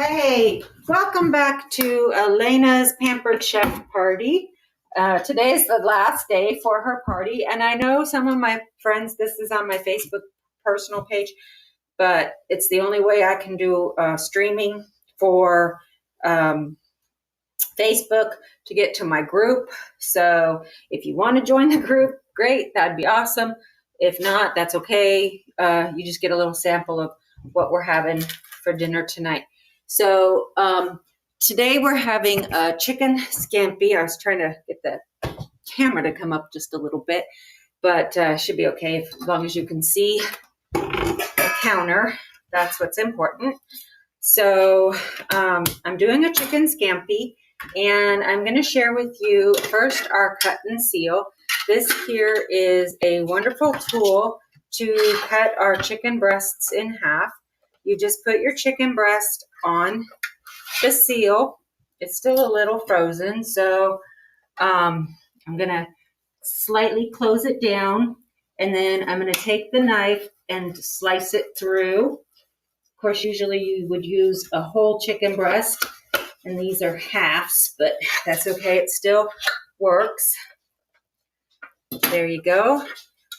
Hey, welcome back to Elena's Pampered Chef Party. Today is the last day for her party, and I know some of my friends, this is on my Facebook personal page, but it's the only way I can do streaming for Facebook to get to my group. So if you want to join the group, great, that'd be awesome. If not, that's okay. You just get a little sample of what we're having for dinner tonight. So today we're having a chicken scampi. I was trying to get the camera to come up just a little bit, but should be okay as long as you can see the counter. That's what's important. So I'm doing a chicken scampi, and I'm going to share with you first our cut and seal. This here is a wonderful tool to cut our chicken breasts in half. You just put your chicken breast on the seal. It's still a little frozen, so I'm going to slightly close it down, and then I'm going to take the knife and slice it through. Of course, usually you would use a whole chicken breast, and these are halves, but that's okay. It still works. There you go.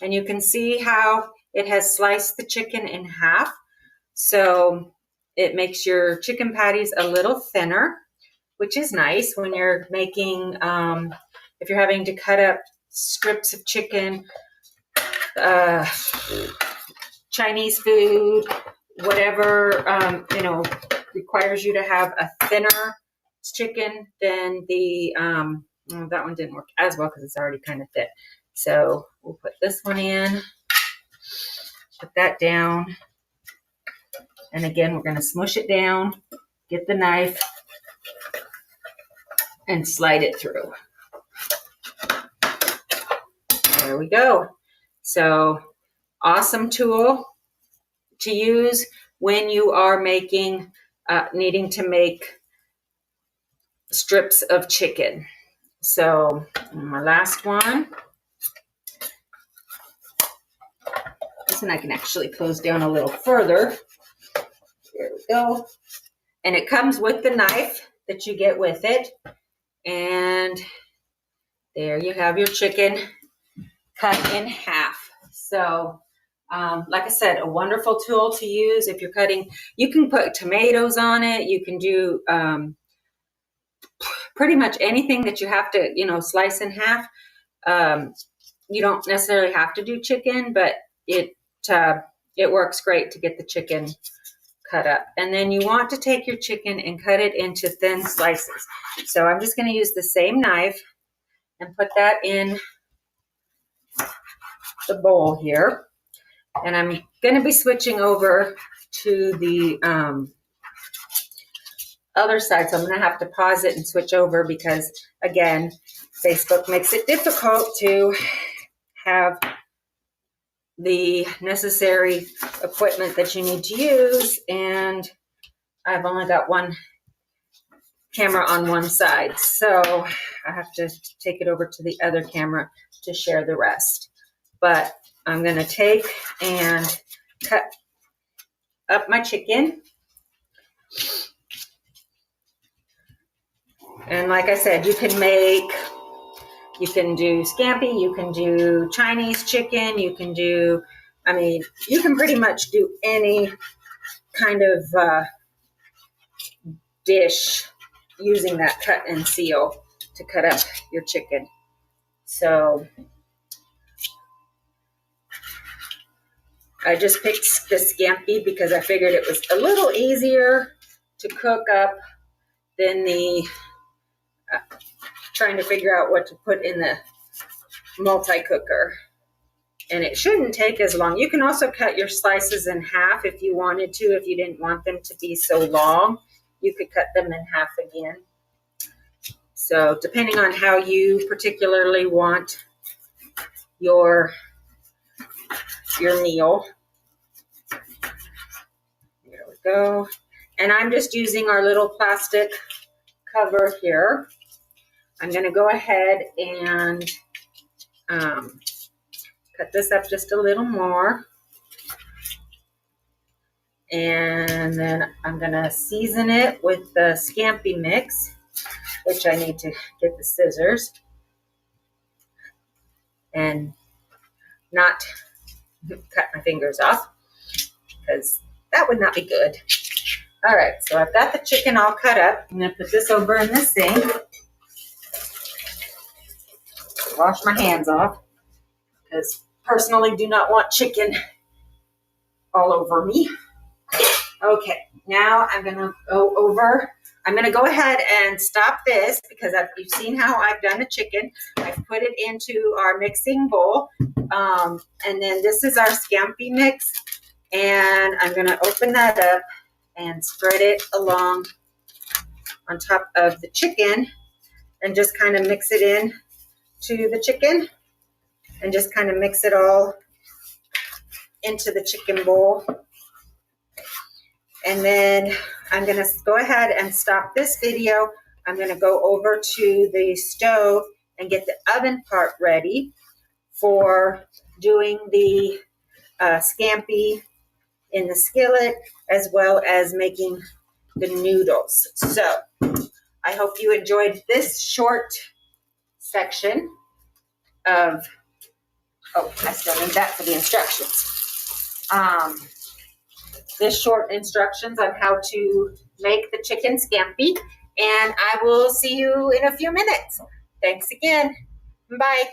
And you can see how it has sliced the chicken in half. So it makes your chicken patties a little thinner, which is nice when you're making, if you're having to cut up strips of chicken, Chinese food, whatever, requires you to have a thinner chicken than the, that one didn't work as well because it's already kind of thick. So we'll put this one in, put that down. And again, we're going to smush it down, get the knife, and slide it through. There we go. So awesome tool to use when you are making, needing to make strips of chicken. So my last one. This one I can actually close down a little further. There we go. And it comes with the knife that you get with it. And there you have your chicken cut in half. So, like I said, a wonderful tool to use if you're cutting. You can put tomatoes on it. You can do pretty much anything that you have to, slice in half. You don't necessarily have to do chicken, but it works great to get the chicken cut up. And then you want to take your chicken and cut it into thin slices. So I'm just going to use the same knife and put that in the bowl here. And I'm going to be switching over to the other side. So I'm going to have to pause it and switch over because, again, Facebook makes it difficult to have the necessary equipment that you need to use, and I've only got one camera on one side, so I have to take it over to the other camera to share the rest. But I'm going to take and cut up my chicken, and like I said, you can do scampi, you can do Chinese chicken, you can pretty much do any kind of dish using that cut and seal to cut up your chicken. So I just picked the scampi because I figured it was a little easier to cook up than the trying to figure out what to put in the multi-cooker. And it shouldn't take as long. You can also cut your slices in half if you wanted to. If you didn't want them to be so long, you could cut them in half again. So depending on how you particularly want your meal. There we go. And I'm just using our little plastic cover here. I'm going to go ahead and cut this up just a little more. And then I'm gonna season it with the scampi mix, which I need to get the scissors and not cut my fingers off, because that would not be good. All right, so I've got the chicken all cut up. I'm gonna put this over in the sink. Wash my hands off, because personally do not want chicken all over me. Okay, now I'm gonna go ahead and stop this, because you've seen how I've done the chicken. I've put it into our mixing bowl. And then this is our scampi mix. And I'm gonna open that up and spread it along on top of the chicken, and just kind of mix it in to the chicken, and just kind of mix it all into the chicken bowl. And then I'm going to go ahead and stop this video. I'm going to go over to the stove and get the oven part ready for doing the scampi in the skillet, as well as making the noodles. So I hope you enjoyed this short section of, I still need that for the instructions. This short instructions on how to make the chicken scampi, and I will see you in a few minutes. Thanks again. Bye.